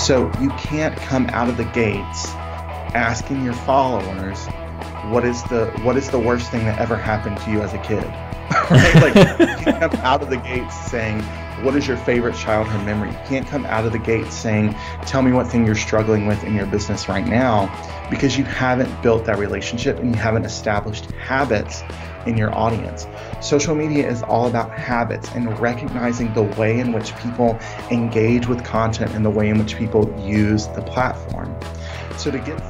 So you can't come out of the gates asking your followers, what is the worst thing that ever happened to you as a kid? Right? Like, you can't come out of the gates saying, what is your favorite childhood memory? You can't come out of the gates saying, tell me what thing you're struggling with in your business right now, because you haven't built that relationship and you haven't established habits in your audience. Social media is all about habits and recognizing the way in which people engage with content and the way in which people use the platform. So to get...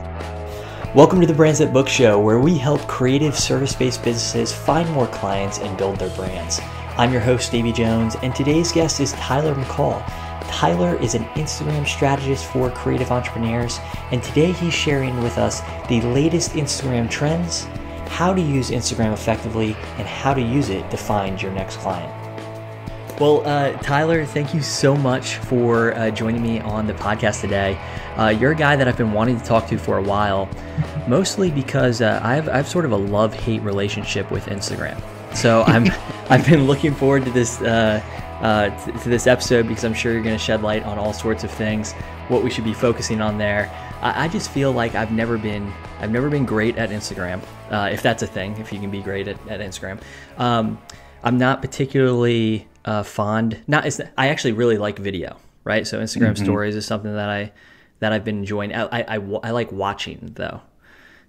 Welcome to the Brands That Book Show, where we help creative service-based businesses find more clients and build their brands. I'm your host, Davey Jones, and today's guest is Tyler McCall. Tyler is an Instagram strategist for creative entrepreneurs, and today he's sharing with us the latest Instagram trends, how to use Instagram effectively, and how to use it to find your next client. Well, Tyler, thank you so much for joining me on the podcast today. You're a guy that I've been wanting to talk to for a while, mostly because I've sort of a love-hate relationship with Instagram. So I've been looking forward to this episode because I'm sure you're going to shed light on all sorts of things, what we should be focusing on there. I just feel like I've never been great at Instagram, if that's a thing, if you can be great at Instagram. I'm not particularly fond. I actually really like video, right? So Instagram stories is something that I've been enjoying. I like watching though.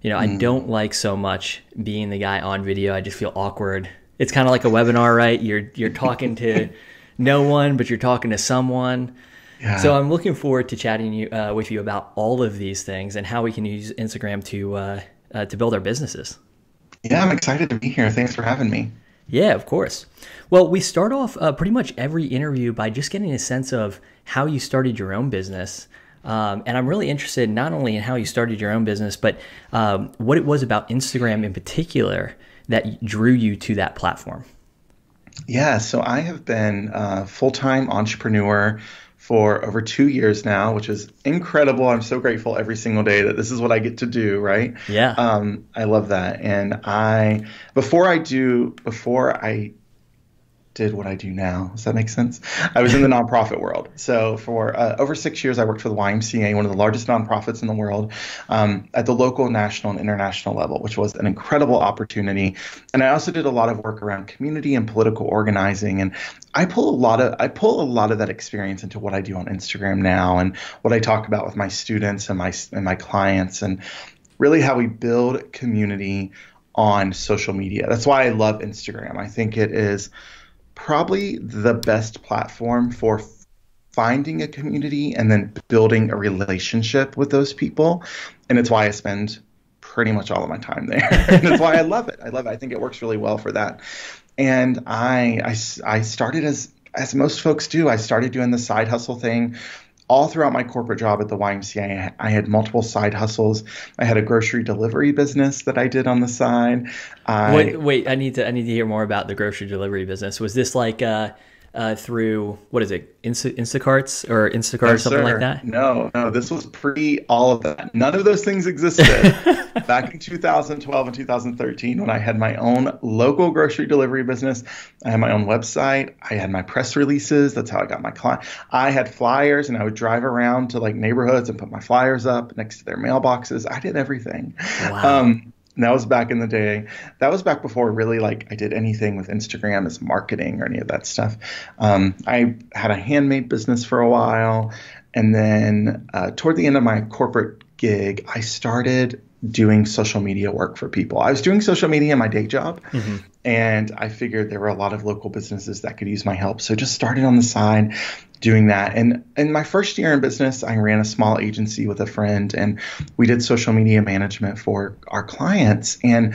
You know, I don't like so much being the guy on video. I just feel awkward. It's kind of like a webinar, right? You're talking to no one, but you're talking to someone. Yeah. So I'm looking forward to chatting with you about all of these things and how we can use Instagram to build our businesses. Yeah, I'm excited to be here. Thanks for having me. Yeah, of course. Well, we start off pretty much every interview by just getting a sense of how you started your own business. And I'm really interested not only in how you started your own business, but what it was about Instagram in particular that drew you to that platform. Yeah, so I have been a full-time entrepreneur for over 2 years now, which is incredible. I'm so grateful every single day that this is what I get to do, right? Yeah. I love that. And before I did what I do now. Does that make sense? I was in the nonprofit world. So for over 6 years, I worked for the YMCA, one of the largest nonprofits in the world, at the local, national, and international level, which was an incredible opportunity. And I also did a lot of work around community and political organizing. And I pull a lot of that experience into what I do on Instagram now and what I talk about with my students and my clients, and really how we build community on social media. That's why I love Instagram. I think it is probably the best platform for finding a community and then building a relationship with those people. And it's why I spend pretty much all of my time there. And it's why I love it. I think it works really well for that. And I started as most folks do. I started doing the side hustle thing. All throughout my corporate job at the YMCA, I had multiple side hustles. I had a grocery delivery business that I did on the side. Wait, I need to hear more about the grocery delivery business. Was this like through, what is it, Instacarts or Instacart or something like that? No, this was pre all of that. None of those things existed back in 2012 and 2013 when I had my own local grocery delivery business. I had my own website. I had my press releases. That's how I got my client. I had flyers, and I would drive around to like neighborhoods and put my flyers up next to their mailboxes. I did everything. Wow. And that was back in the day. That was back before really I did anything with Instagram as marketing or any of that stuff. I had a handmade business for a while. And then toward the end of my corporate gig, I started doing social media work for people. I was doing social media in my day job. Mm-hmm. And I figured there were a lot of local businesses that could use my help. So just started on the side doing that. And in my first year in business, I ran a small agency with a friend, and we did social media management for our clients. And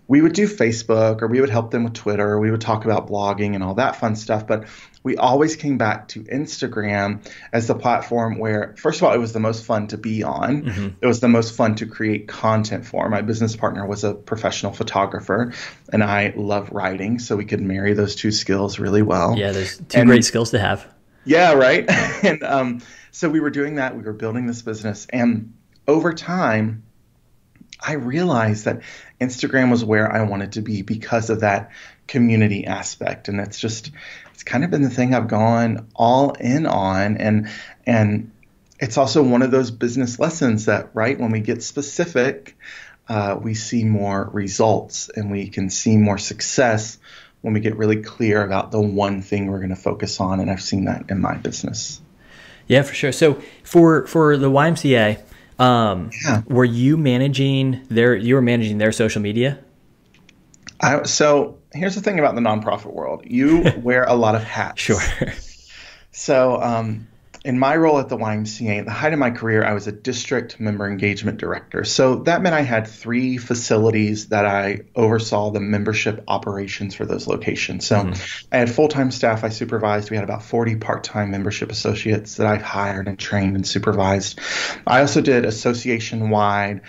we would do Facebook, or we would help them with Twitter, or we would talk about blogging and all that fun stuff. But we always came back to Instagram as the platform where, first of all, it was the most fun to be on. Mm-hmm. It was the most fun to create content for. My business partner was a professional photographer, and I love writing, so we could marry those two skills really well. Yeah, there's two great skills to have. Yeah, right. And so we were doing that. We were building this business. And over time, I realized that Instagram was where I wanted to be because of that community aspect. And it's kind of been the thing I've gone all in on. And it's also one of those business lessons that, right, when we get specific, we see more results and we can see more success when we get really clear about the one thing we're going to focus on. And I've seen that in my business. Yeah, for sure. So for the YMCA, were you managing their social media? So here's the thing about the nonprofit world. You wear a lot of hats. Sure. So in my role at the YMCA, at the height of my career, I was a district member engagement director. So that meant I had 3 facilities that I oversaw the membership operations for those locations. So I had full-time staff I supervised. We had about 40 part-time membership associates that I've hired and trained and supervised. I also did association-wide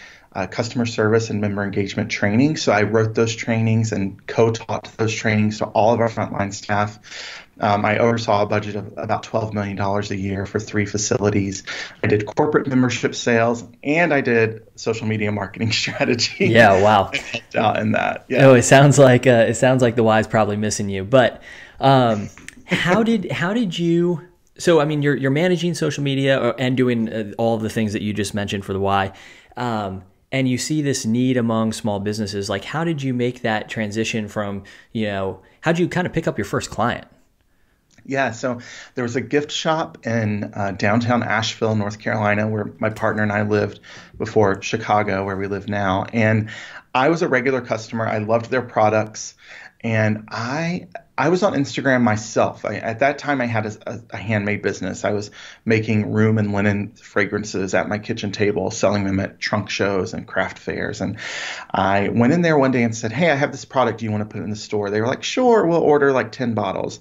customer service and member engagement training. So I wrote those trainings and co-taught those trainings to all of our frontline staff. I oversaw a budget of about $12 million a year for 3 facilities. I did corporate membership sales, and I did social media marketing strategy. Yeah, wow. I helped out in that. Yeah. Oh, it sounds like the Y's probably missing you. But how did you? So I mean, you're managing social media and doing all of the things that you just mentioned for the Y. And you see this need among small businesses. Like, how did you make that transition from, how did you kind of pick up your first client? Yeah, so there was a gift shop in downtown Asheville, North Carolina, where my partner and I lived before Chicago, where we live now. And I was a regular customer. I loved their products. And I was on Instagram myself. At that time, I had a handmade business. I was making room and linen fragrances at my kitchen table, selling them at trunk shows and craft fairs. And I went in there one day and said, hey, I have this product. Do you want to put it in the store? They were like, sure, we'll order like 10 bottles.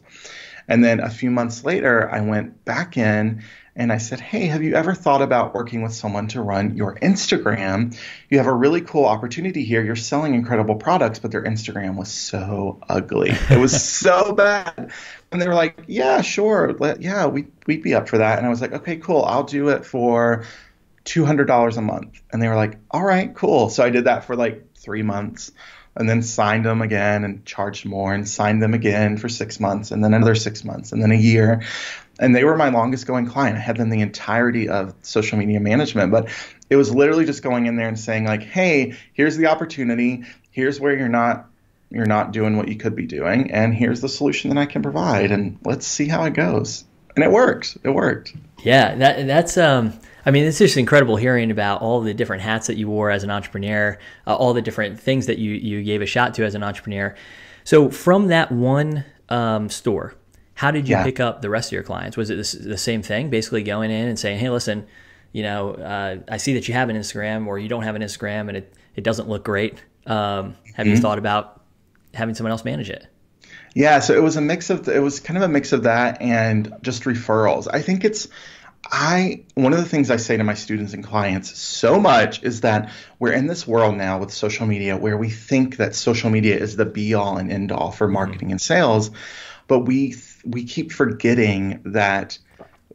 And then a few months later, I went back in and I said, hey, have you ever thought about working with someone to run your Instagram? You have a really cool opportunity here. You're selling incredible products, but their Instagram was so ugly. It was so bad. And they were like, yeah, sure. We'd be up for that. And I was like, okay, cool. I'll do it for $200 a month. And they were like, all right, cool. So I did that for like 3 months. And then signed them again and charged more and signed them again for 6 months and then another 6 months and then a year. And they were my longest going client. I had them the entirety of social media management, but it was literally just going in there and saying like, hey, here's the opportunity. Here's where you're not doing what you could be doing. And here's the solution that I can provide. And let's see how it goes. And it worked. It worked. Yeah, that's I mean, it's just incredible hearing about all the different hats that you wore as an entrepreneur, all the different things that you gave a shot to as an entrepreneur. So from that one store, how did you pick up the rest of your clients? Was it the same thing, basically going in and saying, hey, listen, I see that you have an Instagram or you don't have an Instagram and it doesn't look great. Have you thought about having someone else manage it? Yeah, so it was kind of a mix of that and just referrals. I think one of the things I say to my students and clients so much is that we're in this world now with social media where we think that social media is the be all and end all for marketing and sales, but we keep forgetting that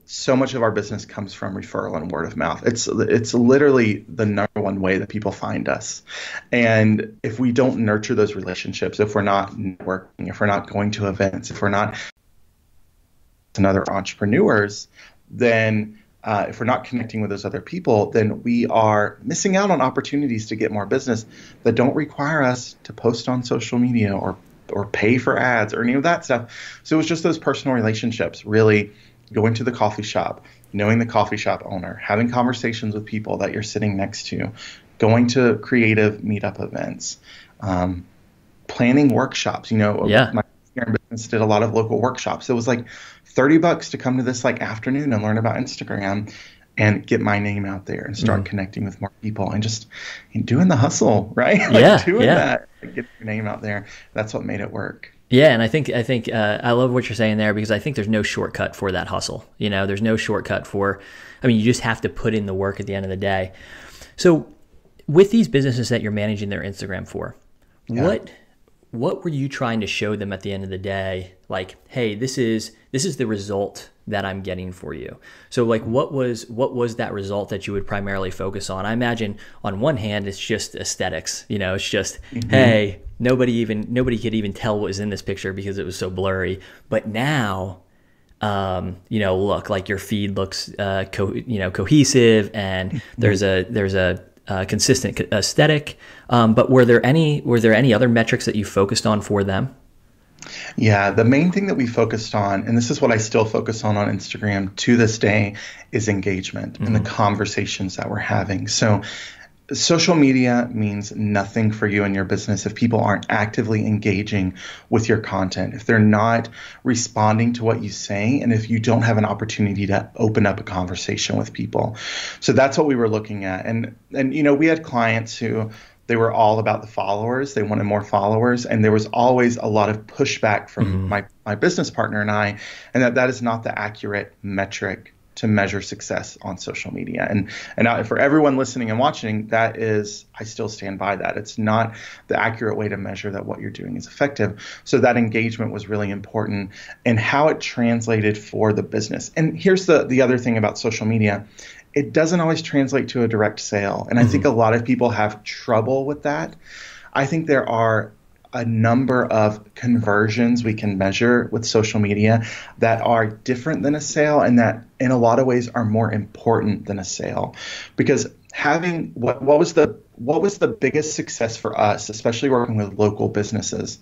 so much of our business comes from referral and word of mouth. It's literally the number one way that people find us. And if we don't nurture those relationships, if we're not networking, if we're not going to events, if we're not other entrepreneurs, then if we're not connecting with those other people, then we are missing out on opportunities to get more business that don't require us to post on social media or pay for ads or any of that stuff. So it was just those personal relationships, really going to the coffee shop, knowing the coffee shop owner, having conversations with people that you're sitting next to, going to creative meetup events, planning workshops. My business did a lot of local workshops. It was like $30 to come to this like afternoon and learn about Instagram and get my name out there and start connecting with more people and just doing the hustle, right? That, get your name out there. That's what made it work. Yeah, and I think I love what you're saying there because I think there's no shortcut for that hustle. There's no shortcut you just have to put in the work at the end of the day. So with these businesses that you're managing their Instagram for, what were you trying to show them at the end of the day? Like, hey, this is the result that I'm getting for you. So like, what was that result that you would primarily focus on? I imagine on one hand, it's just aesthetics. It's just, hey, nobody could even tell what was in this picture because it was so blurry. But now look like your feed looks, cohesive, and there's a consistent aesthetic. But were there any other metrics that you focused on for them? Yeah, the main thing that we focused on, and this is what I still focus on Instagram to this day, is engagement and the conversations that we're having. So social media means nothing for you and your business if people aren't actively engaging with your content, if they're not responding to what you say, and if you don't have an opportunity to open up a conversation with people. So that's what we were looking at. And we had clients who they were all about the followers. They wanted more followers. And there was always a lot of pushback from my business partner and I, and that is not the accurate metric to measure success on social media. And for everyone listening and watching, I still stand by that. It's not the accurate way to measure that what you're doing is effective. So that engagement was really important and how it translated for the business. And here's the other thing about social media. It doesn't always translate to a direct sale. And I think a lot of people have trouble with that. I think there are a number of conversions we can measure with social media that are different than a sale and that in a lot of ways are more important than a sale. Because having what was the biggest success for us, especially working with local businesses?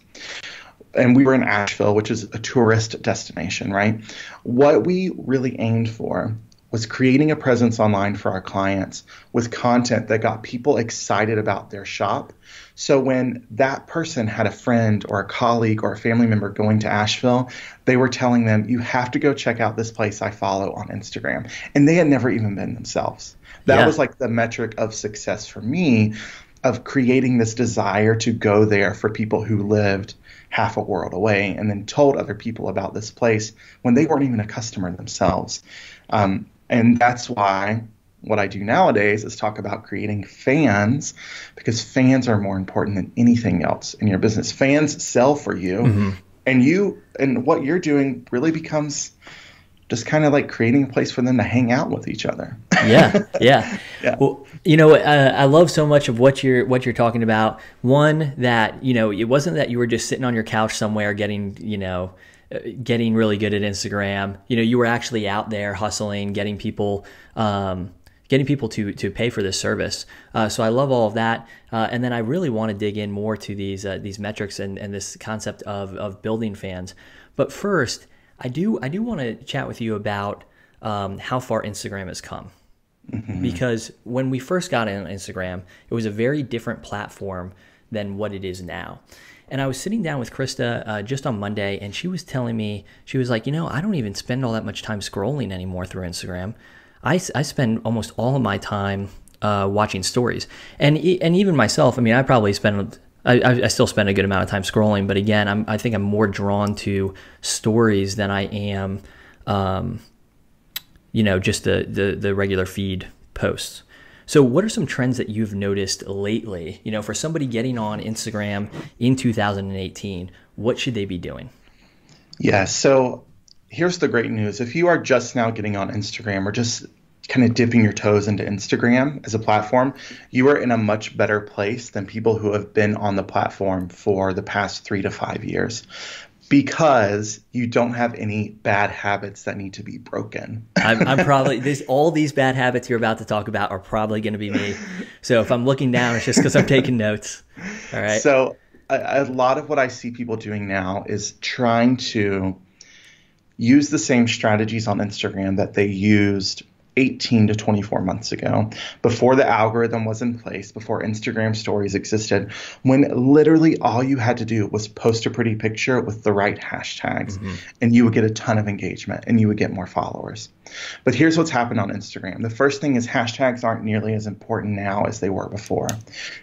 And we were in Asheville, which is a tourist destination, right? What we really aimed for was creating a presence online for our clients with content that got people excited about their shop. So when that person had a friend or a colleague or a family member going to Asheville, they were telling them, you have to go check out this place I follow on Instagram. And they had never even been themselves. That was like the metric of success for me, of creating this desire to go there for people who lived half a world away and then told other people about this place when they weren't even a customer themselves. And that's why what I do nowadays is talk about creating fans, because fans are more important than anything else in your business. Fans sell for you, and what you're doing really becomes just kind of like creating a place for them to hang out with each other. Yeah. Well, I love so much of what you're talking about. One, that, it wasn't that you were just sitting on your couch somewhere getting really good at Instagram. You were actually out there hustling, getting people to pay for this service. So I love all of that. And then I really want to dig in more to these metrics and this concept of building fans. But first, I do want to chat with you about how far Instagram has come. Because when we first got on Instagram, it was a very different platform than what it is now. And I was sitting down with Krista just on Monday, and she was telling me, she was like, I don't even spend all that much time scrolling anymore through Instagram. I spend almost all of my time watching stories. And even myself, I probably I still spend a good amount of time scrolling, but again, I think I'm more drawn to stories than I am, just the regular feed posts. So what are some trends that you've noticed lately? For somebody getting on Instagram in 2018, what should they be doing? Yeah, so here's the great news. If you are just now getting on Instagram or just kind of dipping your toes into Instagram as a platform, you are in a much better place than people who have been on the platform for the past 3 to 5 years. Because you don't have any bad habits that need to be broken. I'm probably all these bad habits you're about to talk about are probably going to be me. So if I'm looking down, it's just because I'm taking notes. All right. So a lot of what I see people doing now is trying to use the same strategies on Instagram that they used 18 to 24 months ago, before the algorithm was in place, before Instagram stories existed, when literally all you had to do was post a pretty picture with the right hashtags, and you would get a ton of engagement and you would get more followers. But here's what's happened on Instagram. The first thing is hashtags aren't nearly as important now as they were before.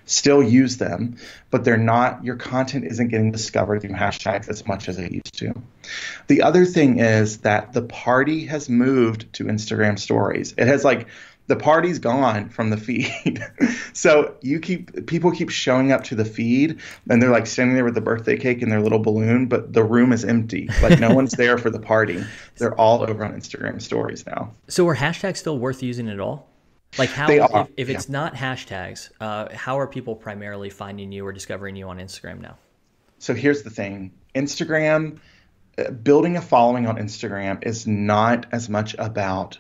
Still use them, but they're not, your content isn't getting discovered through hashtags as much as it used to. The other thing is that the party has moved to Instagram stories. It has the party's gone from the feed. So people keep showing up to the feed and they're like standing there with the birthday cake and their little balloon, but the room is empty. Like no one's there for the party. They're all over on Instagram stories now. So are hashtags still worth using at all? Like how, they are, if it's not hashtags, how are people primarily finding you or discovering you on Instagram now? So here's the thing. Instagram building a following on Instagram is not as much about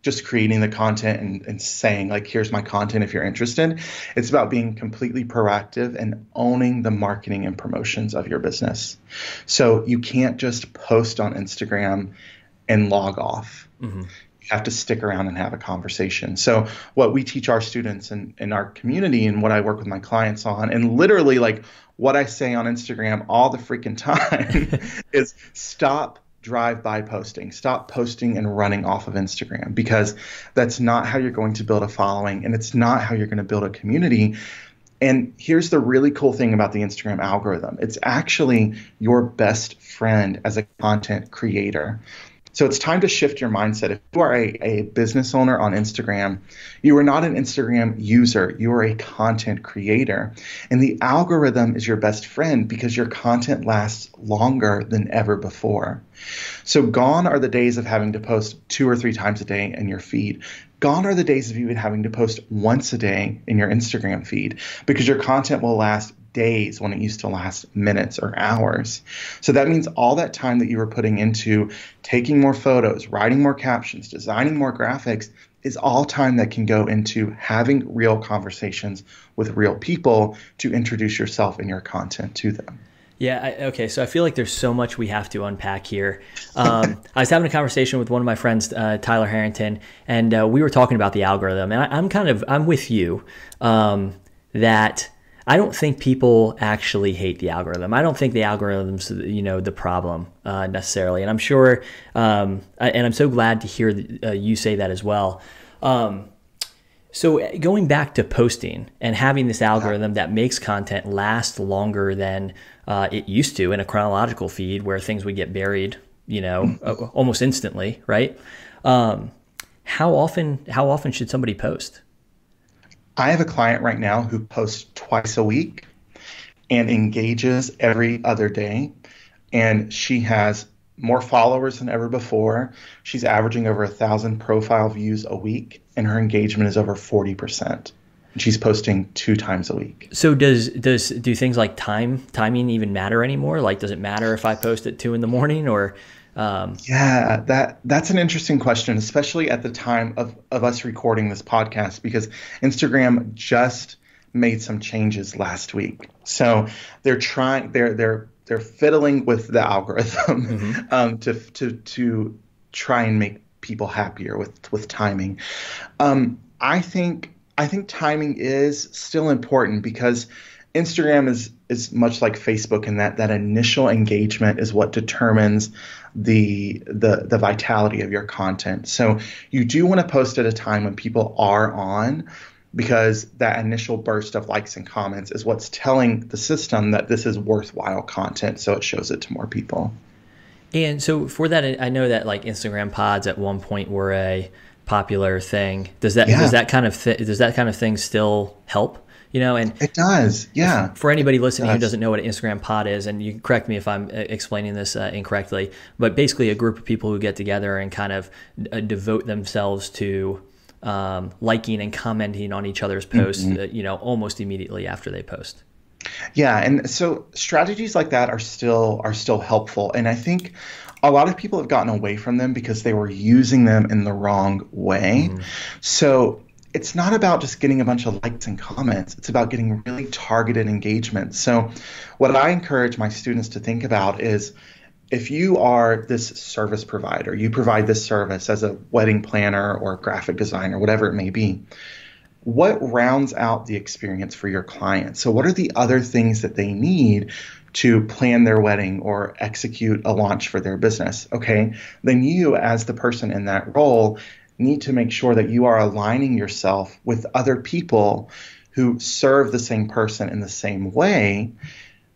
just creating the content and saying like, here's my content if you're interested. It's about being completely proactive and owning the marketing and promotions of your business. So you can't just post on Instagram and log off. Mm-hmm. You have to stick around and have a conversation. So what we teach our students in our community and what I work with my clients on, and literally like what I say on Instagram all the freaking time is stop drive-by posting. Stop posting and running off of Instagram, because that's not how you're going to build a following, and it's not how you're going to build a community. And here's the really cool thing about the Instagram algorithm. It's actually your best friend as a content creator. So it's time to shift your mindset. If you are a business owner on Instagram, you are not an Instagram user. You are a content creator. And the algorithm is your best friend because your content lasts longer than ever before. So gone are the days of having to post 2 or 3 times a day in your feed. Gone are the days of you having to post once a day in your Instagram feed, because your content will last days when it used to last minutes or hours. So that means all that time that you were putting into taking more photos, writing more captions, designing more graphics is all time that can go into having real conversations with real people to introduce yourself and your content to them. Yeah. Okay. So I feel like there's so much we have to unpack here. I was having a conversation with one of my friends, Tyler Harrington, and we were talking about the algorithm. And I'm with you that I don't think people actually hate the algorithm. I don't think the algorithm's, the problem necessarily. And I'm sure, and I'm so glad to hear you say that as well. So going back to posting and having this algorithm that makes content last longer than it used to in a chronological feed where things would get buried, almost instantly, right? How often should somebody post? I have a client right now who posts twice a week and engages every other day. And she has more followers than ever before. She's averaging over 1,000 profile views a week, and her engagement is over 40%. And she's posting 2 times a week. So do things like timing even matter anymore? Like, does it matter if I post at 2 a.m. or? Yeah, that's an interesting question, especially at the time of us recording this podcast, because Instagram just made some changes last week. So they're fiddling with the algorithm to try and make people happier with timing. I think timing is still important, because Instagram is much like Facebook in that initial engagement is what determines the vitality of your content. So you do want to post at a time when people are on, because that initial burst of likes and comments is what's telling the system that this is worthwhile content, so it shows it to more people. And so for that, I know that like Instagram pods at one point were a popular thing. Does that kind of thing still help? And it does. Yeah. For anybody listening who doesn't know what an Instagram pod is, and you can correct me if I'm explaining this incorrectly, but basically a group of people who get together and kind of devote themselves to liking and commenting on each other's posts, almost immediately after they post. Yeah. And so strategies like that are still helpful. And I think a lot of people have gotten away from them because they were using them in the wrong way. Mm-hmm. So it's not about just getting a bunch of likes and comments. It's about getting really targeted engagement. So what I encourage my students to think about is, if you are this service provider, you provide this service as a wedding planner or graphic designer, whatever it may be, what rounds out the experience for your client? So what are the other things that they need to plan their wedding or execute a launch for their business? Okay, then you, as the person in that role, need to make sure that you are aligning yourself with other people who serve the same person in the same way.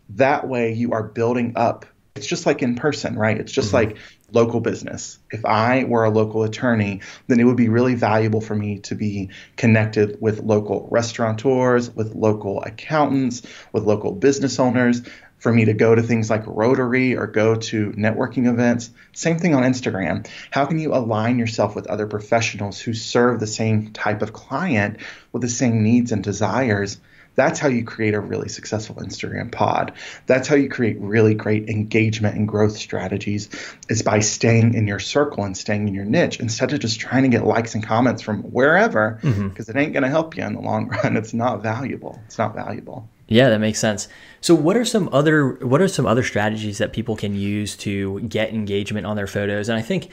That way you are building up. It's just like in person, right? It's just like local business. If I were a local attorney, then it would be really valuable for me to be connected with local restaurateurs, with local accountants, with local business owners, for me to go to things like Rotary or go to networking events. Same thing on Instagram. How can you align yourself with other professionals who serve the same type of client with the same needs and desires? That's how you create a really successful Instagram pod. That's how you create really great engagement and growth strategies, is by staying in your circle and staying in your niche instead of just trying to get likes and comments from wherever, because it ain't going to help you in the long run. It's not valuable. It's not valuable. Yeah, that makes sense. So what are some other strategies that people can use to get engagement on their photos? And I think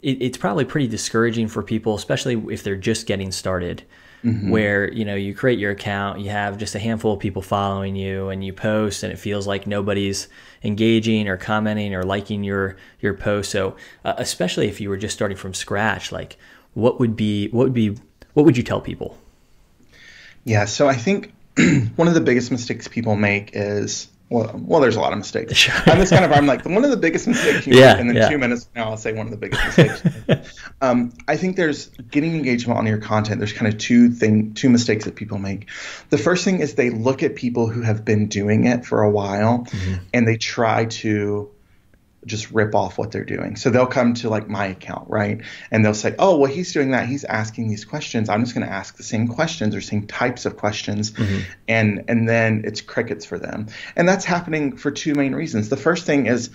it's probably pretty discouraging for people, especially if they're just getting started, where, you create your account, you have just a handful of people following you, and you post and it feels like nobody's engaging or commenting or liking your post. So especially if you were just starting from scratch, like what would you tell people? Yeah, so I think one of the biggest mistakes people make is, well, there's a lot of mistakes. Sure. I'm like, one of the biggest mistakes you make, and then 2 minutes from now I'll say one of the biggest mistakes. I think there's getting engagement on your content. There's kind of two mistakes that people make. The first thing is they look at people who have been doing it for a while, and they try to just rip off what they're doing. So they'll come to like my account, right? And they'll say, oh, well, he's doing that. He's asking these questions. I'm just going to ask the same questions or same types of questions. And then it's crickets for them. And that's happening for two main reasons. The first thing is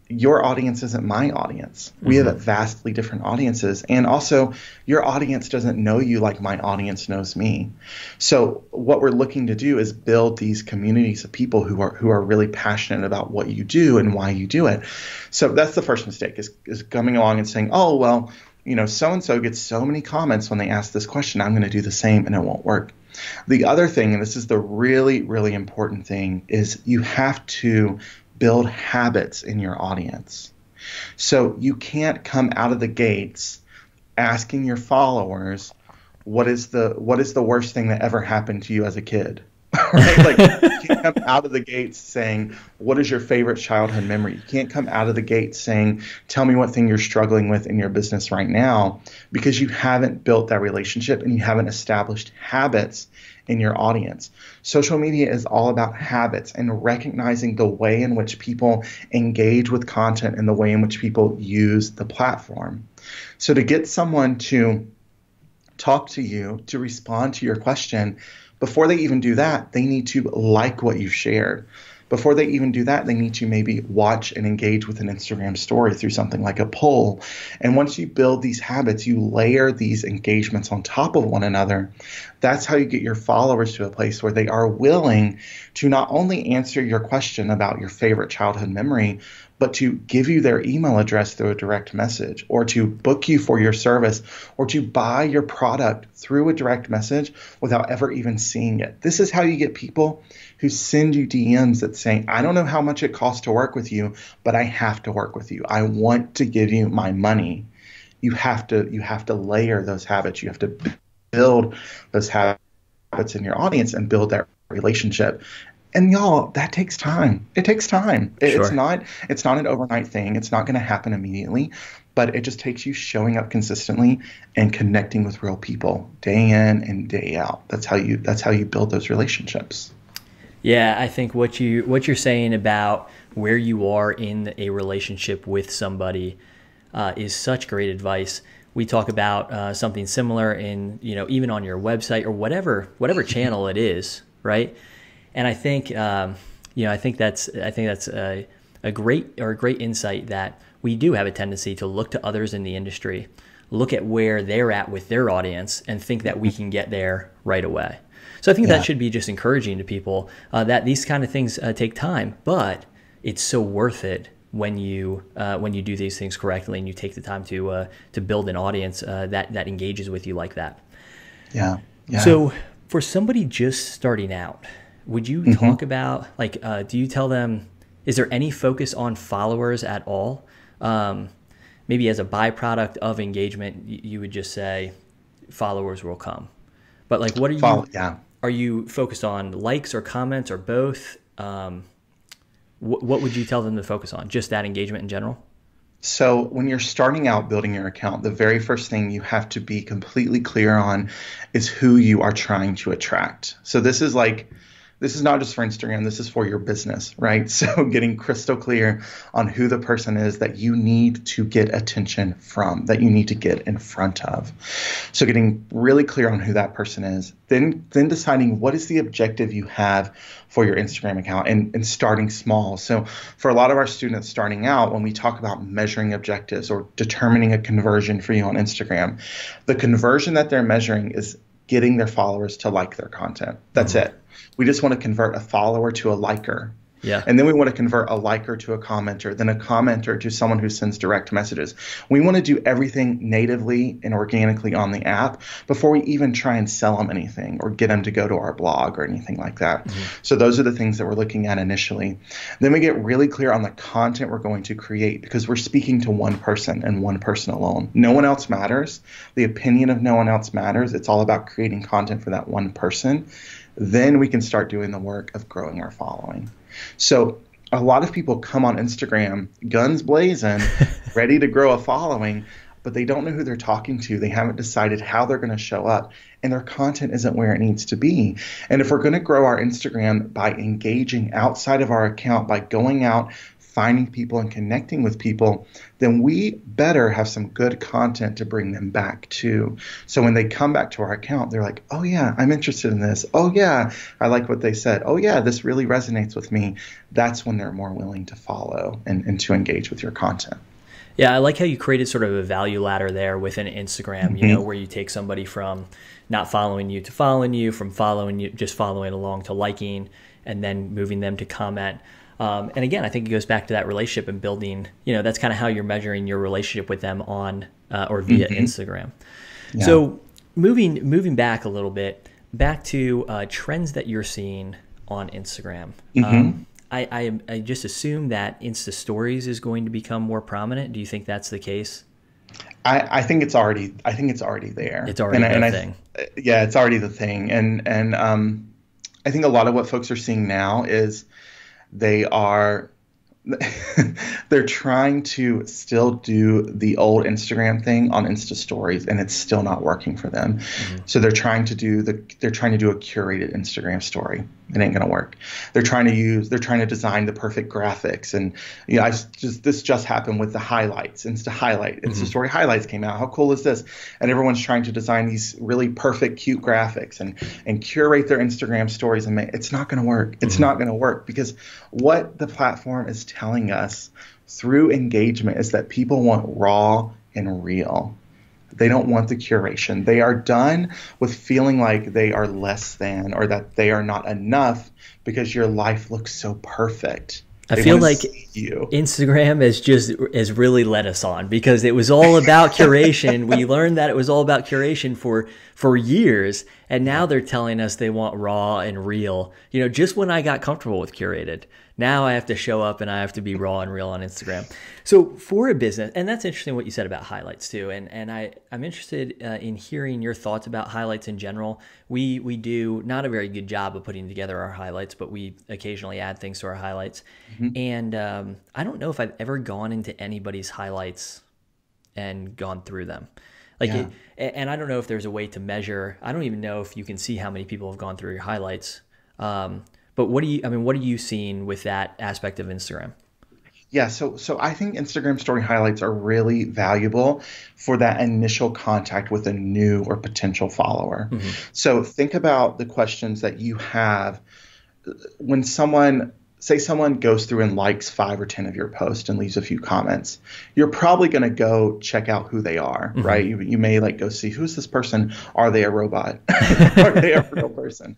your audience isn't my audience. We have vastly different audiences. And also your audience doesn't know you like my audience knows me. So what we're looking to do is build these communities of people who are really passionate about what you do and why you do it. So that's the first mistake, is coming along and saying, oh, well, so-and-so gets so many comments when they ask this question, I'm going to do the same, and it won't work. The other thing, and this is the really, really important thing, is you have to build habits in your audience. So you can't come out of the gates asking your followers, what is the worst thing that ever happened to you as a kid? Right? Like, you can't come out of the gates saying, what is your favorite childhood memory? You can't come out of the gates saying, tell me what thing you're struggling with in your business right now, because you haven't built that relationship and you haven't established habits in your audience. Social media is all about habits and recognizing the way in which people engage with content and the way in which people use the platform. So to get someone to talk to you, to respond to your question, before they even do that, they need to like what you've shared. Before they even do that, they need to maybe watch and engage with an Instagram story through something like a poll. And once you build these habits, you layer these engagements on top of one another. That's how you get your followers to a place where they are willing to not only answer your question about your favorite childhood memory, but to give you their email address through a direct message, or to book you for your service, or to buy your product through a direct message without ever even seeing it. This is how you get people who send you DMs that say, I don't know how much it costs to work with you, but I have to work with you. I want to give you my money. You have to layer those habits. You have to build those habits in your audience and build that relationship. And y'all, that takes time. It takes time. Sure. It's not an overnight thing. It's not going to happen immediately, but it just takes you showing up consistently and connecting with real people day in and day out. That's how you build those relationships. Yeah, I think what you're saying about where you are in a relationship with somebody is such great advice. We talk about something similar in, even on your website or whatever channel it is, right? And I think that's a great insight, that we do have a tendency to look to others in the industry, look at where they're at with their audience, and think that we can get there right away. So I think that should be just encouraging to people, that these kind of things take time, but it's so worth it when you do these things correctly and you take the time to build an audience that engages with you like that. Yeah. So for somebody just starting out, would you talk about, do you tell them, is there any focus on followers at all? Maybe as a byproduct of engagement, you would just say followers will come. But what are you focused on, likes or comments or both? What would you tell them to focus on? Just that engagement in general? So when you're starting out building your account, the very first thing you have to be completely clear on is who you are trying to attract. So this is like this is not just for Instagram, this is for your business, right? So getting crystal clear on who the person is that you need to get attention from, that you need to get in front of. So getting really clear on who that person is, then deciding what is the objective you have for your Instagram account, and starting small. So for a lot of our students starting out, when we talk about measuring objectives or determining a conversion for you on Instagram, the conversion that they're measuring is getting their followers to like their content. That's it. We just want to convert a follower to a liker. Yeah. And then we want to convert a liker to a commenter, then a commenter to someone who sends direct messages. We want to do everything natively and organically on the app before we even try and sell them anything or get them to go to our blog or anything like that. So those are the things that we're looking at initially. Then we get really clear on the content we're going to create, because we're speaking to one person and one person alone. No one else matters. The opinion of no one else matters. It's all about creating content for that one person. Then we can start doing the work of growing our following. So a lot of people come on Instagram, guns blazing, ready to grow a following, but they don't know who they're talking to. They haven't decided how they're going to show up, and their content isn't where it needs to be. And if we're going to grow our Instagram by engaging outside of our account, by going out, finding people and connecting with people, then we better have some good content to bring them back to. So when they come back to our account, they're like, oh yeah, I'm interested in this. Oh yeah, I like what they said. Oh yeah, this really resonates with me. That's when they're more willing to follow and to engage with your content. Yeah, I like how you created sort of a value ladder there within Instagram, you know, where you take somebody from not following you to following you, from following you, just following along, to liking, and then moving them to comment. And again, I think it goes back to that relationship and building, you know, that's kind of how you're measuring your relationship with them on or via Instagram. Yeah. So moving back a little bit, back to trends that you're seeing on Instagram. I just assume that Insta Stories is going to become more prominent. Do you think that's the case? I think it's already there. It's already the thing. Yeah, it's already the thing. And I think a lot of what folks are seeing now is they're trying to still do the old Instagram thing on Insta Stories, and it's still not working for them. So they're trying to do a curated Instagram story. It ain't gonna work. They're trying to design the perfect graphics, and this just happened with the highlights, Insta Story highlights came out. How cool is this? And everyone's trying to design these really perfect, cute graphics and curate their Instagram stories, and it's not gonna work. It's not gonna work, because what the platform is telling us through engagement is that people want raw and real. They don't want the curation. They are done with feeling like they are less than, or that they are not enough because your life looks so perfect. I feel like Instagram has really led us on, because it was all about curation. We learned that it was all about curation for years, and now they're telling us they want raw and real. You know, just when I got comfortable with curated, now I have to show up and I have to be raw and real on Instagram. So for a business, and that's interesting what you said about highlights too, and I'm interested in hearing your thoughts about highlights in general. We do not a very good job of putting together our highlights, but we occasionally add things to our highlights. And I don't know if I've ever gone into anybody's highlights and gone through them. And I don't know if there's a way to measure. I don't even know if you can see how many people have gone through your highlights. But what are you seeing with that aspect of Instagram? Yeah, so I think Instagram story highlights are really valuable for that initial contact with a new or potential follower. So think about the questions that you have when someone goes through and likes 5 or 10 of your posts and leaves a few comments. You're probably going to go check out who they are, right? You may go see, who's this person? Are they a robot? Are they a real person?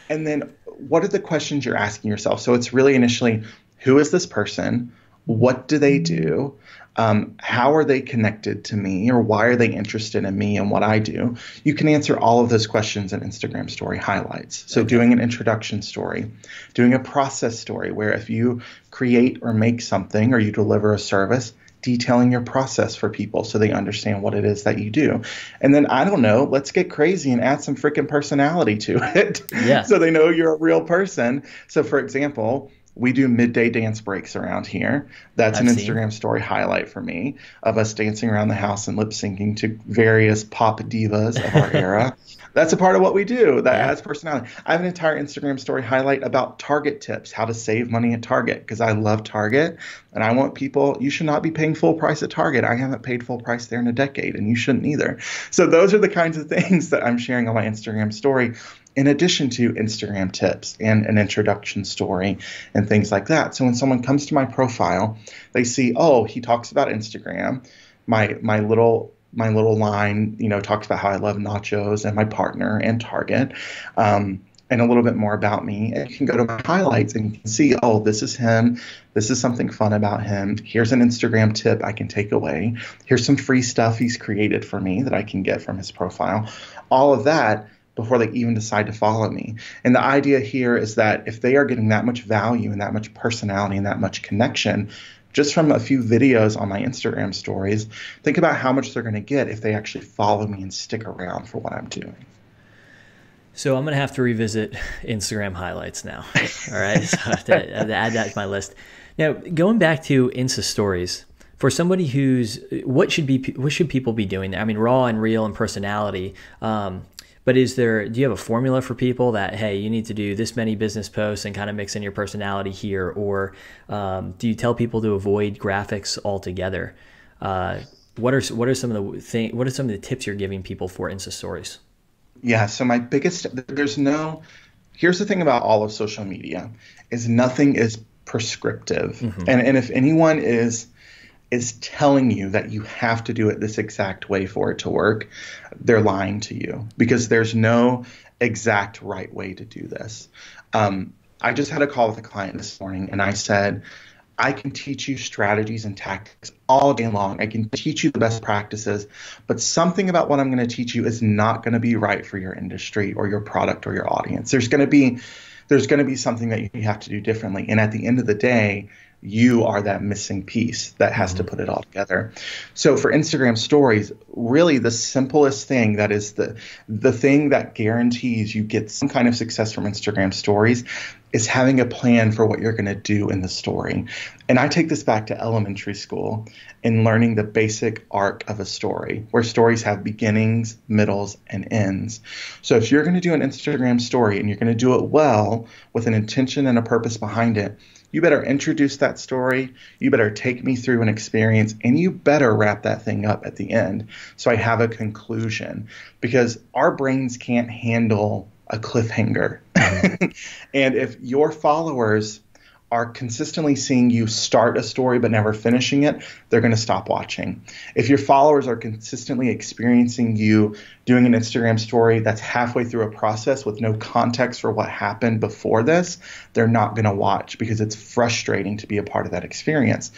And then what are the questions you're asking yourself? So it's really initially, who is this person? What do they do? How are they connected to me, or why are they interested in me and what I do? You can answer all of those questions in Instagram story highlights. So doing an introduction story, doing a process story where if you create or make something or you deliver a service, detailing your process for people so they understand what it is that you do. And then, I don't know, let's get crazy and add some freaking personality to it. So they know you're a real person. So for example, We do midday dance breaks around here. That's an I've seen. Instagram story highlight for me of us dancing around the house and lip syncing to various pop divas of our era. That's a part of what we do. That Yeah. adds personality. I have an entire Instagram story highlight about Target tips, how to save money at Target, because I love Target and I want people, you should not be paying full price at Target. I haven't paid full price there in a decade and you shouldn't either. So those are the kinds of things that I'm sharing on my Instagram story, in addition to Instagram tips and an introduction story and things like that. So when someone comes to my profile, they see, oh, he talks about Instagram. My little line, talks about how I love nachos and my partner and Target, and a little bit more about me. And you can go to my highlights and you can see, oh, this is him. This is something fun about him. Here's an Instagram tip I can take away. Here's some free stuff he's created for me that I can get from his profile. All of that before they even decide to follow me. And the idea here is that if they are getting that much value and that much personality and that much connection just from a few videos on my Instagram stories, think about how much they're going to get if they actually follow me and stick around for what I'm doing. So I'm going to have to revisit Instagram highlights now. All right. So I have to add that to my list. Now, going back to Insta stories, for somebody what should people be doing there? I mean, raw and real and personality. But do you have a formula for people that, hey, you need to do this many business posts and kind of mix in your personality here? Or do you tell people to avoid graphics altogether? What are some of the tips you're giving people for Insta stories? Yeah. So here's the thing about all of social media is nothing is prescriptive. Mm-hmm. And if anyone is telling you that you have to do it this exact way for it to work, they're lying to you, because there's no exact right way to do this. I just had a call with a client this morning and I said, I can teach you strategies and tactics all day long. I can teach you the best practices, but something about what I'm going to teach you is not going to be right for your industry or your product or your audience. There's going to be something that you have to do differently. And at the end of the day, you are that missing piece that has to put it all together. So for Instagram stories, really the simplest thing that is the thing that guarantees you get some kind of success from Instagram stories is having a plan for what you're going to do in the story. And I take this back to elementary school in learning the basic arc of a story, where stories have beginnings, middles, and ends. So if you're going to do an Instagram story and you're going to do it well with an intention and a purpose behind it, you better introduce that story, you better take me through an experience, and you better wrap that thing up at the end so I have a conclusion, because our brains can't handle a cliffhanger. And if your followers are consistently seeing you start a story but never finishing it, they're going to stop watching. If your followers are consistently experiencing you doing an Instagram story that's halfway through a process with no context for what happened before this, they're not going to watch, because it's frustrating to be a part of that experience.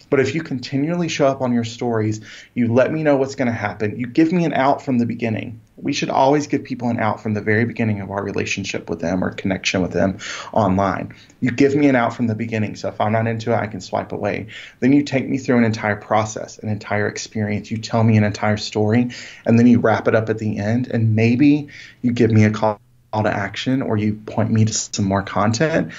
But if you continually show up on your stories, you let me know what's going to happen, you give me an out from the beginning. We should always give people an out from the very beginning of our relationship with them or connection with them online. You give me an out from the beginning. So if I'm not into it, I can swipe away. Then you take me through an entire process, an entire experience. You tell me an entire story, and then you wrap it up at the end. And maybe you give me a call to action, or you point me to some more content.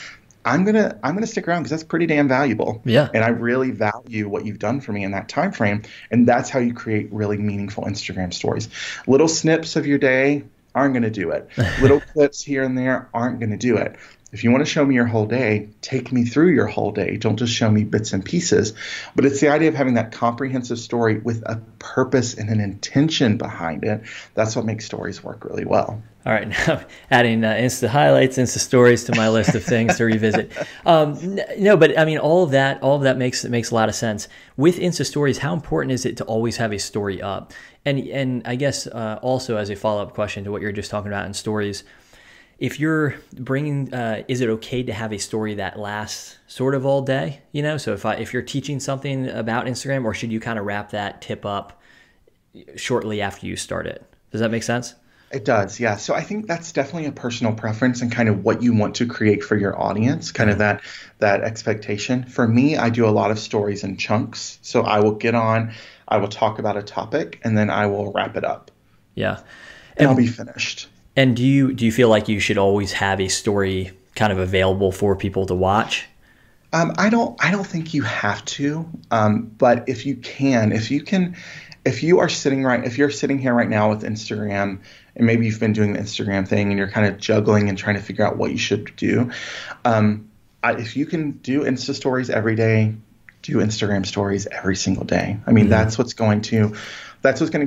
I'm gonna stick around because that's pretty damn valuable. Yeah. And I really value what you've done for me in that time frame. And that's how you create really meaningful Instagram stories. Little snips of your day aren't gonna do it. Little clips here and there aren't gonna do it. If you want to show me your whole day, take me through your whole day. Don't just show me bits and pieces. But it's the idea of having that comprehensive story with a purpose and an intention behind it. That's what makes stories work really well. All right, now adding Insta highlights, Insta stories to my list of things to revisit. No, but I mean, all of that makes a lot of sense. With Insta stories, how important is it to always have a story up? And I guess also as a follow-up question to what you're just talking about in stories, if you're bringing, is it okay to have a story that lasts sort of all day? So if you're teaching something about Instagram, or should you kind of wrap that tip up shortly after you start it? Does that make sense? It does, yeah. So I think that's definitely a personal preference and kind of what you want to create for your audience, kind of that expectation. For me, I do a lot of stories in chunks. So I will get on, I will talk about a topic, and then I will wrap it up. Yeah. And I'll be finished. And do you feel like you should always have a story kind of available for people to watch? I don't think you have to. But if you can, if you're sitting here right now with Instagram, and maybe you've been doing the Instagram thing and you're kind of juggling and trying to figure out what you should do, if you can do Insta stories every day, do Instagram stories every single day. I mean, that's what's going to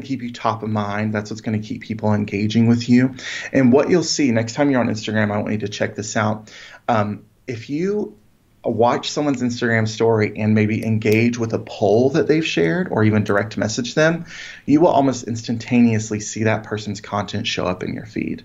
keep you top of mind. That's what's going to keep people engaging with you. And what you'll see next time you're on Instagram, I want you to check this out. If you watch someone's Instagram story and maybe engage with a poll that they've shared or even direct message them, you will almost instantaneously see that person's content show up in your feed.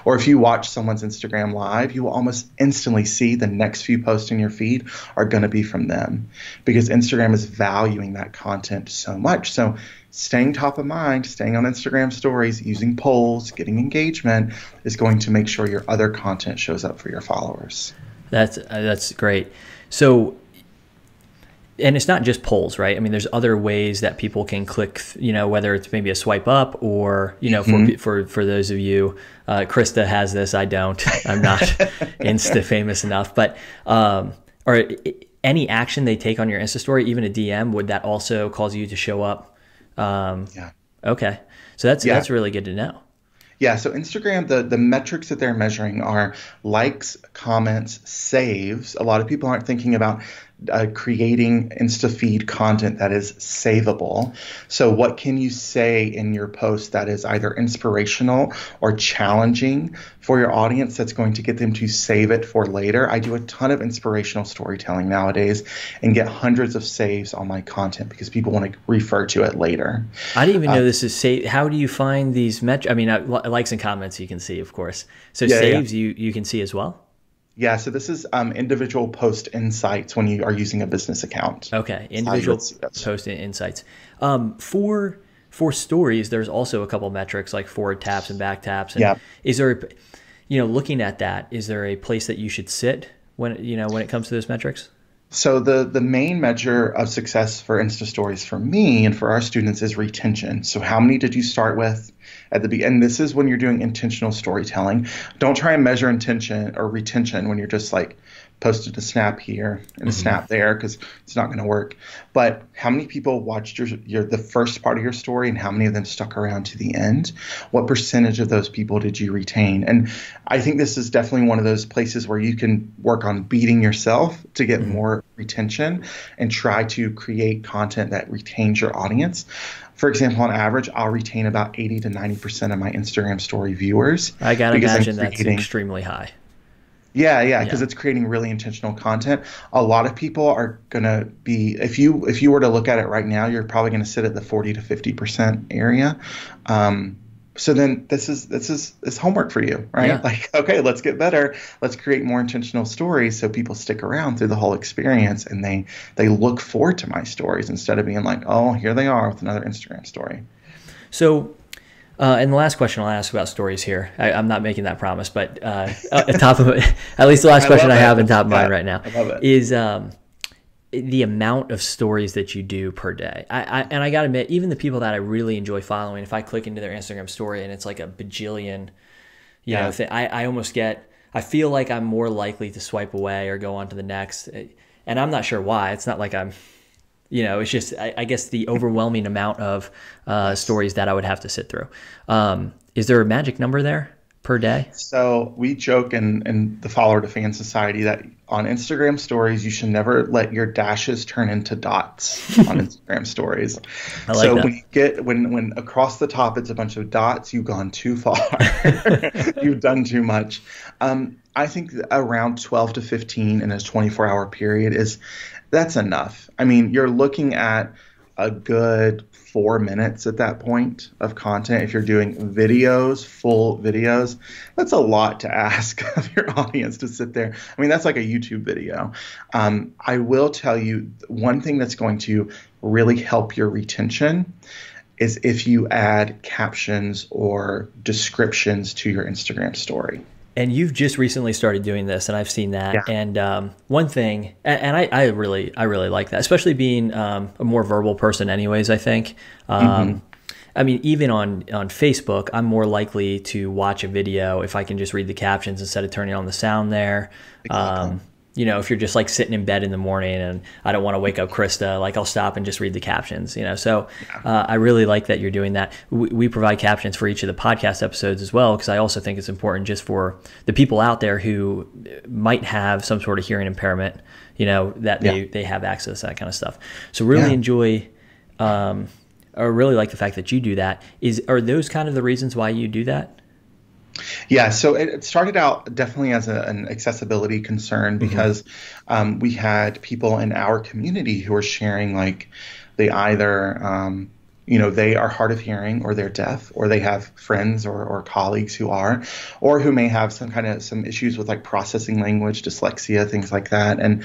Or if you watch someone's Instagram live, you will almost instantly see the next few posts in your feed are going to be from them, because Instagram is valuing that content so much. So staying top of mind, staying on Instagram stories, using polls, getting engagement is going to make sure your other content shows up for your followers. That's great. So, and it's not just polls, right? I mean, there's other ways that people can click, whether it's maybe a swipe up or, for those of you, Krista has this, I don't, I'm not Insta famous enough, but, or any action they take on your Insta story, even a DM, would that also cause you to show up? Yeah. Okay. So that's really good to know. Yeah, so Instagram, the metrics that they're measuring are likes, comments, saves. A lot of people aren't thinking about creating Insta feed content that is savable. So what can you say in your post that is either inspirational or challenging for your audience that's going to get them to save it for later? I do a ton of inspirational storytelling nowadays and get hundreds of saves on my content because people want to refer to it later. I didn't even know this is save. How do you find these metrics? I mean, likes and comments you can see, of course. So saves you can see as well? Yeah, so this is individual post insights when you are using a business account. Okay, individual post insights. For stories, there's also a couple metrics like forward taps and back taps. And is there, looking at that, is there a place that you should sit when it comes to those metrics? So the main measure of success for Insta Stories for me and for our students is retention. So how many did you start with at the beginning? And this is when you're doing intentional storytelling. Don't try and measure intention or retention when you're just like posted a snap here and a snap there, because it's not going to work. But how many people watched the first part of your story and how many of them stuck around to the end? What percentage of those people did you retain? And I think this is definitely one of those places where you can work on beating yourself to get more retention and try to create content that retains your audience. For example, on average, I'll retain about 80 to 90% of my Instagram story viewers. I got to imagine that's extremely high. Yeah, because it's creating really intentional content. A lot of people are going to be, if you were to look at it right now, you're probably going to sit at the 40 to 50% area. So then this is homework for you, right? Yeah. Like, okay, let's get better. Let's create more intentional stories so people stick around through the whole experience and they look forward to my stories instead of being like, oh, here they are with another Instagram story. So, and the last question I'll ask about stories here, I'm not making that promise, but at least the last question I have in top of mind right now is the amount of stories that you do per day. And I got to admit, even the people that I really enjoy following, if I click into their Instagram story and it's like a bajillion, I almost I feel like I'm more likely to swipe away or go on to the next. And I'm not sure why. It's not like I'm, it's just, I guess the overwhelming amount of stories that I would have to sit through. Is there a magic number there per day? So we joke in the Follower to Fan Society that on Instagram stories, you should never let your dashes turn into dots on Instagram stories. I like that. When you get, when across the top, it's a bunch of dots, you've gone too far. You've done too much. I think around 12 to 15 in a 24-hour period that's enough. I mean, you're looking at a good 4 minutes at that point of content. If you're doing videos, full videos, that's a lot to ask of your audience to sit there. I mean, that's like a YouTube video. I will tell you one thing that's going to really help your retention is if you add captions or descriptions to your Instagram story. And you've just recently started doing this, and I've seen that. Yeah. And one thing, and I really like that, especially being a more verbal person anyways, I think. I mean, even on Facebook, I'm more likely to watch a video if I can just read the captions instead of turning on the sound there. Exactly. if you're just like sitting in bed in the morning and I don't want to wake up Krista, like I'll stop and just read the captions, So I really like that you're doing that. We provide captions for each of the podcast episodes as well, because I also think it's important just for the people out there who might have some sort of hearing impairment, that they have access to that kind of stuff. So really enjoy, or really like the fact that you do that. Are those kind of the reasons why you do that? Yeah, so it started out definitely as an accessibility concern because we had people in our community who were sharing like they either, they are hard of hearing or they're deaf, or they have friends or colleagues who are, or who may have some issues with like processing language, dyslexia, things like that, and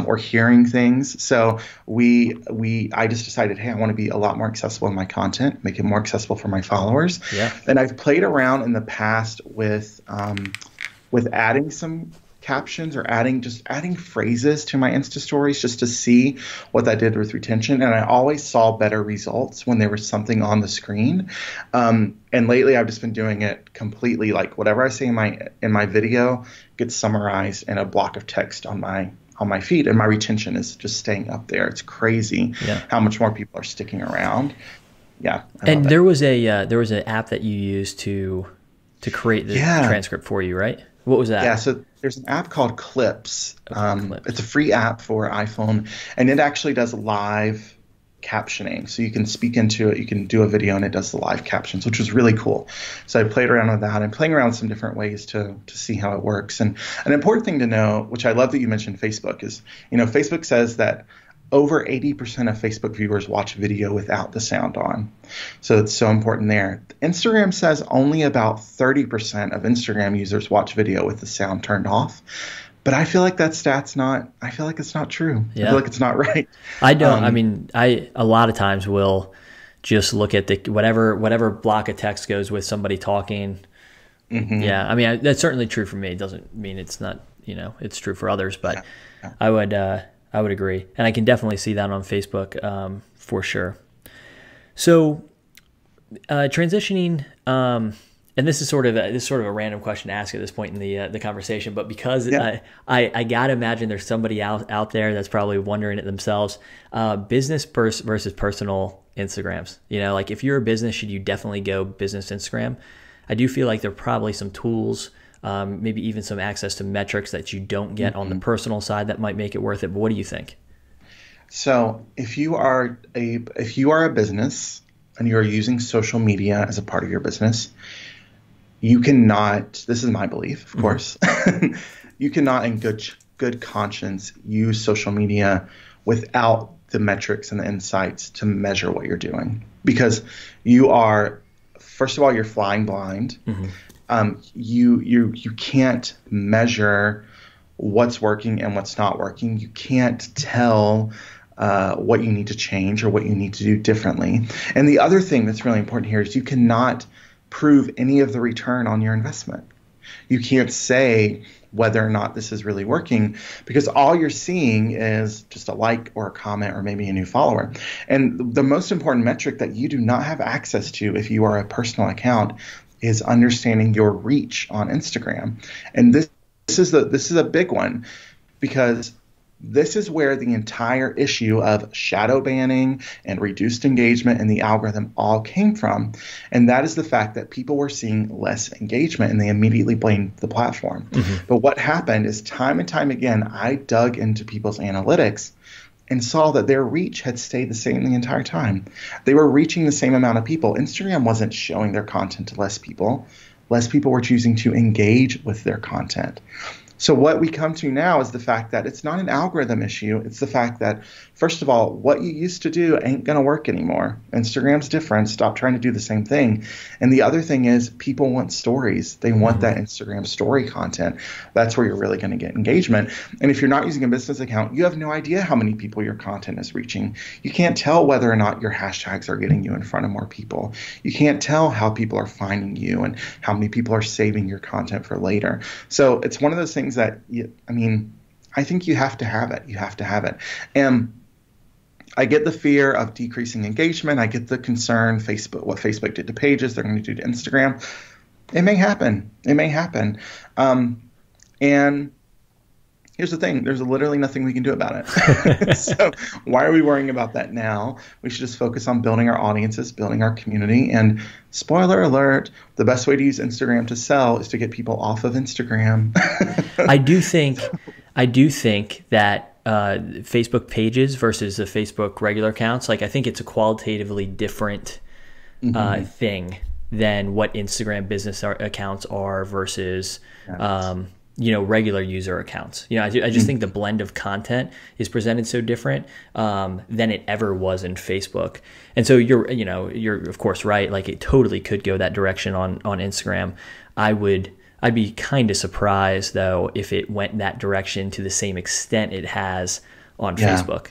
or hearing things. So I just decided, hey, I want to be a lot more accessible in my content, make it more accessible for my followers. Yeah. And I've played around in the past with adding some captions or adding phrases to my Insta stories just to see what that did with retention. And I always saw better results when there was something on the screen. And lately I've just been doing it completely, like whatever I say in my video gets summarized in a block of text on my feed, and my retention is just staying up there. It's crazy how much more people are sticking around. Yeah. And there was an app that you used to create the transcript for you, right? What was that? Yeah, so there's an app called Clips. It's a free app for iPhone, and it actually does live captioning. So you can speak into it, you can do a video, and it does the live captions, which was really cool. So I played around with that. I'm playing around with some different ways to see how it works. And an important thing to know, which I love that you mentioned Facebook, is Facebook says that over 80% of Facebook viewers watch video without the sound on. So it's so important there. Instagram says only about 30% of Instagram users watch video with the sound turned off. But I feel like that stat's I feel like it's not true. Yeah. I feel like it's not right. I don't. I a lot of times will just look at whatever block of text goes with somebody talking. Mm-hmm. Yeah. That's certainly true for me. It doesn't mean it's not, it's true for others, but I would agree, and I can definitely see that on Facebook for sure. So, transitioning, and this is sort of a random question to ask at this point in the conversation, but because I gotta imagine there's somebody out there that's probably wondering it themselves. Business versus personal Instagrams. Like if you're a business, should you definitely go business Instagram? I do feel like there are probably some tools. Maybe even some access to metrics that you don't get on the personal side that might make it worth it. But what do you think? So if you are a business and you're using social media as a part of your business, you cannot, this is my belief, of course, you cannot in good conscience use social media without the metrics and the insights to measure what you're doing. Because first of all, you're flying blind. You can't measure what's working and what's not working. You can't tell what you need to change or what you need to do differently. And the other thing that's really important here is you cannot prove any of the return on your investment. You can't say whether or not this is really working, because all you're seeing is just a like or a comment or maybe a new follower. And the most important metric that you do not have access to if you are a personal account is understanding your reach on Instagram. And this is a big one, because this is where the entire issue of shadow banning and reduced engagement in the algorithm all came from. And that is the fact that people were seeing less engagement and they immediately blamed the platform. But what happened is time and time again, I dug into people's analytics and saw that their reach had stayed the same the entire time. They were reaching the same amount of people. Instagram wasn't showing their content to less people. Less people were choosing to engage with their content. So what we come to now is the fact that it's not an algorithm issue. It's the fact that, first of all, what you used to do ain't going to work anymore. Instagram's different. Stop trying to do the same thing. And the other thing is people want stories. They want that Instagram story content. That's where you're really going to get engagement. And if you're not using a business account, you have no idea how many people your content is reaching. You can't tell whether or not your hashtags are getting you in front of more people. You can't tell how people are finding you and how many people are saving your content for later. So it's one of those things that, I think you have to have it. You have to have it. And I get the fear of decreasing engagement. I get the concern, what Facebook did to pages, they're going to do to Instagram. It may happen. It may happen. And Here's the thing, there's literally nothing we can do about it. So why are we worrying about that now? We should just focus on building our audiences, building our community. And spoiler alert, the best way to use Instagram to sell is to get people off of Instagram. I do think that Facebook pages versus the Facebook regular accounts, like I think it's a qualitatively different thing than what Instagram business accounts are versus regular user accounts. I just think the blend of content is presented so different than it ever was in Facebook. And so you're of course right. Like it totally could go that direction on Instagram. I'd be kind of surprised though if it went that direction to the same extent it has on Facebook.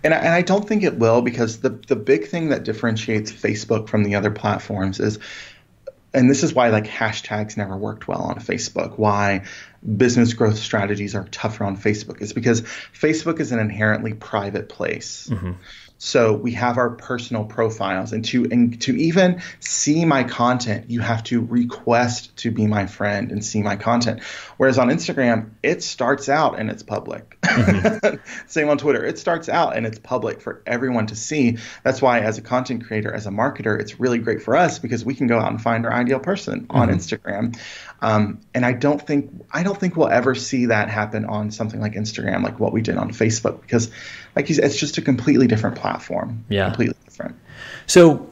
And I don't think it will, because the big thing that differentiates Facebook from the other platforms is, and this is why like hashtags never worked well on Facebook, why business growth strategies are tougher on Facebook, is because Facebook is an inherently private place. So we have our personal profiles, and to even see my content, you have to request to be my friend and see my content. Whereas on Instagram, it starts out and it's public. Same on Twitter. It starts out and it's public for everyone to see. That's why as a content creator, as a marketer, it's really great for us because we can go out and find our ideal person on Instagram. And I don't think we'll ever see that happen on something like Instagram, like what we did on Facebook, because like you said, it's just a completely different platform. Yeah. Completely different. So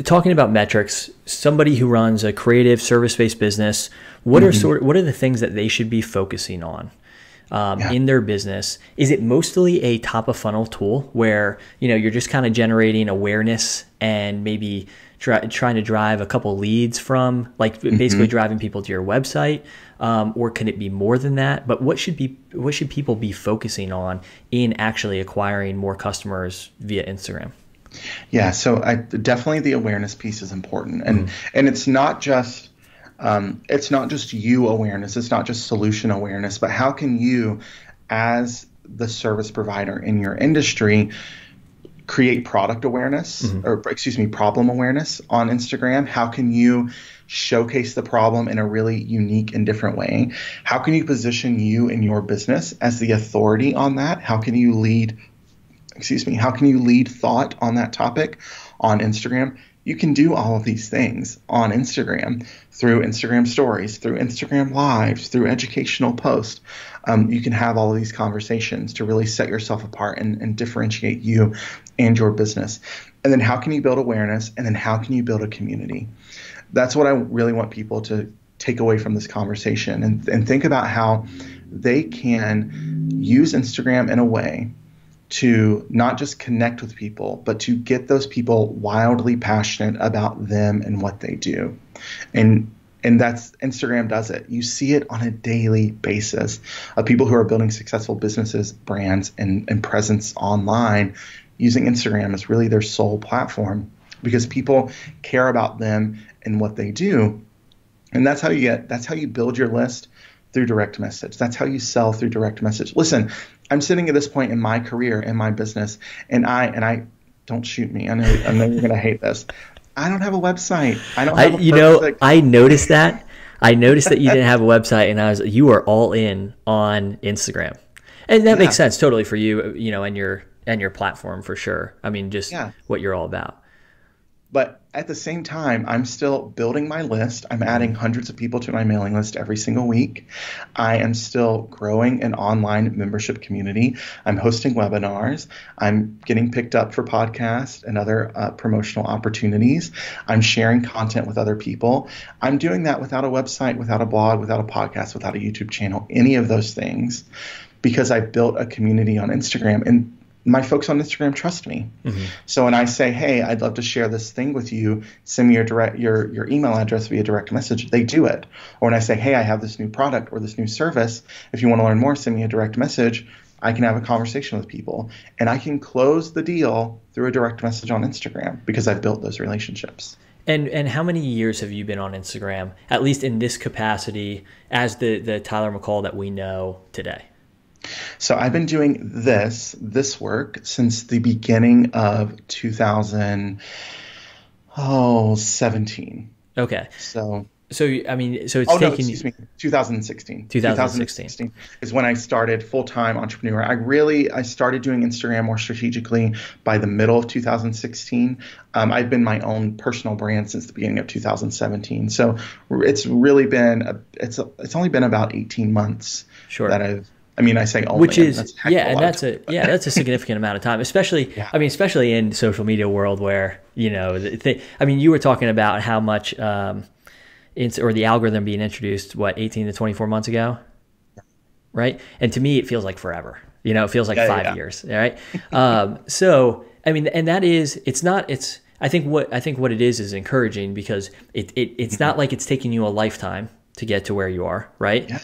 talking about metrics, somebody who runs a creative service-based business, what are the things that they should be focusing on in their business? Is it mostly a top of funnel tool where, you're just kind of generating awareness and maybe trying to drive a couple leads from, like basically driving people to your website? Or can it be more than that? But what should people be focusing on in actually acquiring more customers via Instagram? Yeah, so definitely the awareness piece is important, and it's not just you awareness, it's not just solution awareness, but how can you, as the service provider in your industry, create product awareness problem awareness on Instagram? How can you showcase the problem in a really unique and different way? How can you position you and your business as the authority on that? How can you lead thought on that topic on Instagram? You can do all of these things on Instagram through Instagram stories, through Instagram lives, through educational posts. You can have all of these conversations to really set yourself apart and differentiate you and your business. And then how can you build awareness? And then how can you build a community? That's what I really want people to take away from this conversation, and think about how they can use Instagram in a way to not just connect with people, but to get those people wildly passionate about them and what they do. And that's, Instagram does it. You see it on a daily basis of people who are building successful businesses, brands, and presence online using Instagram as really their sole platform, because people care about them and what they do. And that's how you build your list, through direct message. That's how you sell, through direct message. Listen, I'm sitting at this point in my career, in my business, and I don't shoot me. I know you're going to hate this. I don't have a website. I don't have I noticed that. I noticed that you didn't have a website, and you are all in on Instagram. And that makes sense totally for you, and your platform for sure. I mean, just what you're all about. But at the same time, I'm still building my list. I'm adding hundreds of people to my mailing list every single week. I am still growing an online membership community. I'm hosting webinars. I'm getting picked up for podcasts and other promotional opportunities. I'm sharing content with other people. I'm doing that without a website, without a blog, without a podcast, without a YouTube channel, any of those things, because I built a community on Instagram. And my folks on Instagram trust me. So when I say, hey, I'd love to share this thing with you, send me your email address via direct message, they do it. Or when I say, hey, I have this new product or this new service, if you want to learn more, send me a direct message, I can have a conversation with people. And I can close the deal through a direct message on Instagram because I've built those relationships. And how many years have you been on Instagram, at least in this capacity, as the Tyler McCall that we know today? So I've been doing this work since the beginning of 2017. Okay. So So, I mean, so it's Oh no, taken excuse me, 2016. 2016. 2016 is when I started full-time entrepreneur. I started doing Instagram more strategically by the middle of 2016. I've been my own personal brand since the beginning of 2017. So it's really been it's only been about 18 months Sure. that I say only, Which is, that's a heck of a lot of time. that's a significant amount of time, especially, Yeah. I mean, especially in social media world where, you know, I mean, you were talking about how much, or the algorithm being introduced, 18 to 24 months ago, right? And to me, it feels like forever. You know, it feels like 5 years, right? So, I mean, and that is, I think what it is encouraging, because it's not like it's taking you a lifetime to get to where you are, right? Yeah.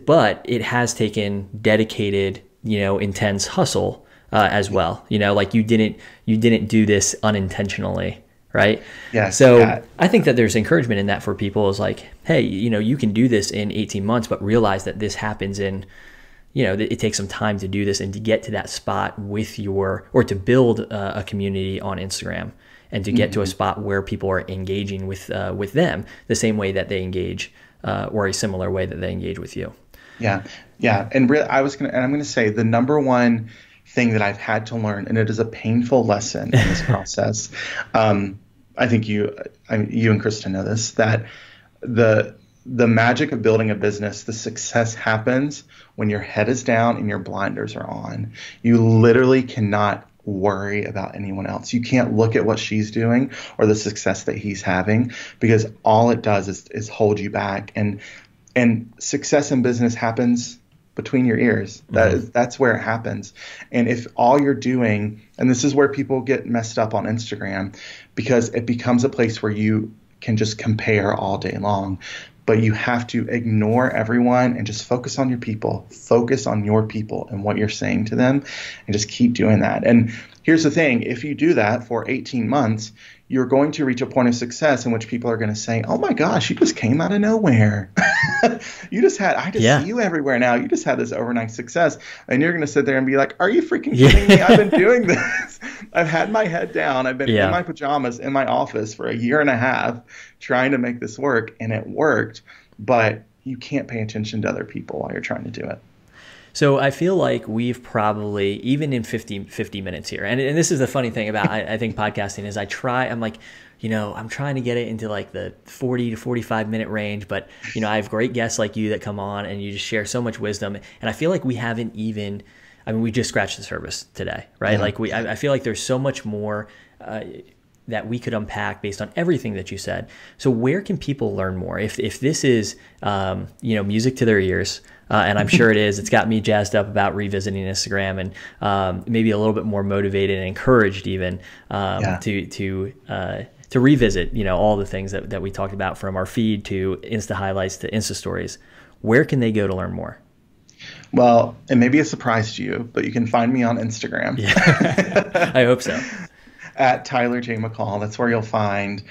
But it has taken dedicated, you know, intense hustle as well. You know, like you didn't do this unintentionally, right? Yeah. So I think that there's encouragement in that for people, is like, hey, you know, you can do this in 18 months, but realize that this happens in, you know, it takes some time to do this and to get to that spot or to build a community on Instagram, and to get to a spot where people are engaging with them the same way that they engage, or a similar way that they engage with you. Yeah. Yeah. And I'm going to say the number one thing that I've had to learn, and it is a painful lesson in this process. I think you and Kristen know this, that the magic of building a business, the success happens when your head is down and your blinders are on. You literally cannot worry about anyone else. You can't look at what she's doing or the success that he's having, because all it does is hold you back. And success in business happens between your ears. That's where it happens. And if all you're doing, and this is where people get messed up on Instagram, because it becomes a place where you can just compare all day long. But you have to ignore everyone and just focus on your people. Focus on your people and what you're saying to them, and just keep doing that. And here's the thing. If you do that for 18 months, you're going to reach a point of success in which people are going to say, oh my gosh, you just came out of nowhere. I just see you everywhere now. You just had this overnight success. And you're going to sit there and be like, are you freaking kidding me? I've been doing this. I've had my head down. I've been in my pajamas in my office for a year and a half trying to make this work. And it worked. But you can't pay attention to other people while you're trying to do it. So I feel like we've probably, even in 50 minutes here, and this is the funny thing about, I think podcasting is I'm like, you know, I'm trying to get it into like the 40 to 45 minute range, but you know, I have great guests like you that come on and you just share so much wisdom. And I feel like we haven't even, I mean, we just scratched the surface today, right? Yeah. Like I feel like there's so much more that we could unpack based on everything that you said. So where can people learn more? If this is, you know, music to their ears, and I'm sure it is, it's got me jazzed up about revisiting Instagram, and maybe a little bit more motivated and encouraged even to revisit, you know, all the things that we talked about, from our feed to Insta highlights to Insta stories. Where can they go to learn more? Well, it may be a surprise to you, but you can find me on Instagram. Yeah. I hope so. At Tyler J. McCall. That's where you'll find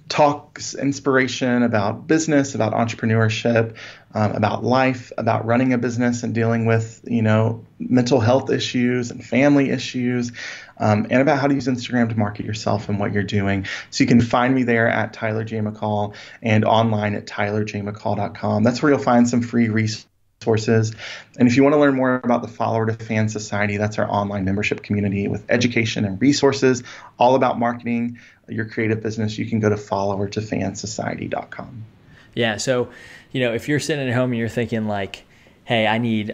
talks, inspiration about business, about entrepreneurship, about life, about running a business and dealing with, you know, mental health issues and family issues, and about how to use Instagram to market yourself and what you're doing. So you can find me there at Tyler J. McCall, and online at tylerjmccall.com. That's where you'll find some free resources. And if you want to learn more about the Follower to Fan Society, that's our online membership community with education and resources all about marketing your creative business. You can go to followertofansociety.com. Yeah. So, you know, if you're sitting at home and you're thinking like, hey, I need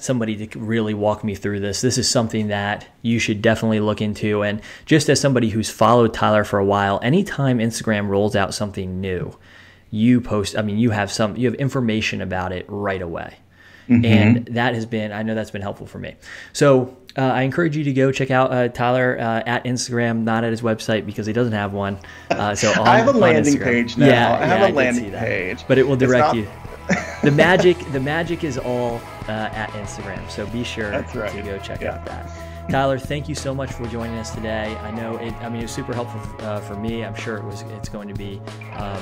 somebody to really walk me through this. This is something that you should definitely look into. And just as somebody who's followed Tyler for a while, anytime Instagram rolls out something new, you have information about it right away. Mm-hmm. And that has been, I know that's been helpful for me. So I encourage you to go check out Tyler at Instagram, not at his website because he doesn't have one. So I have a landing page now. Yeah, I have a landing page. But it will direct you. The magic is all at Instagram. So be sure to go check out that. Tyler, thank you so much for joining us today. I know it was super helpful for me. I'm sure it's going to be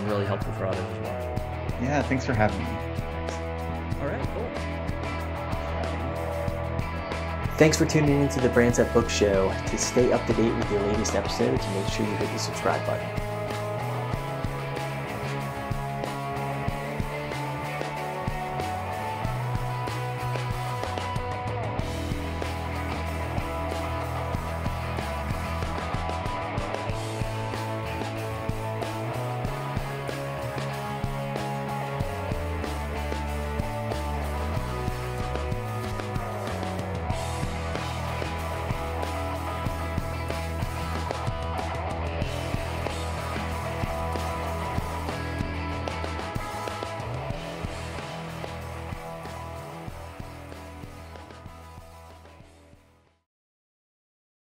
really helpful for others as well. Yeah, thanks for having me. All right, cool. Thanks for tuning into the Brands That Book Show. To stay up to date with the latest episodes, make sure you hit the subscribe button.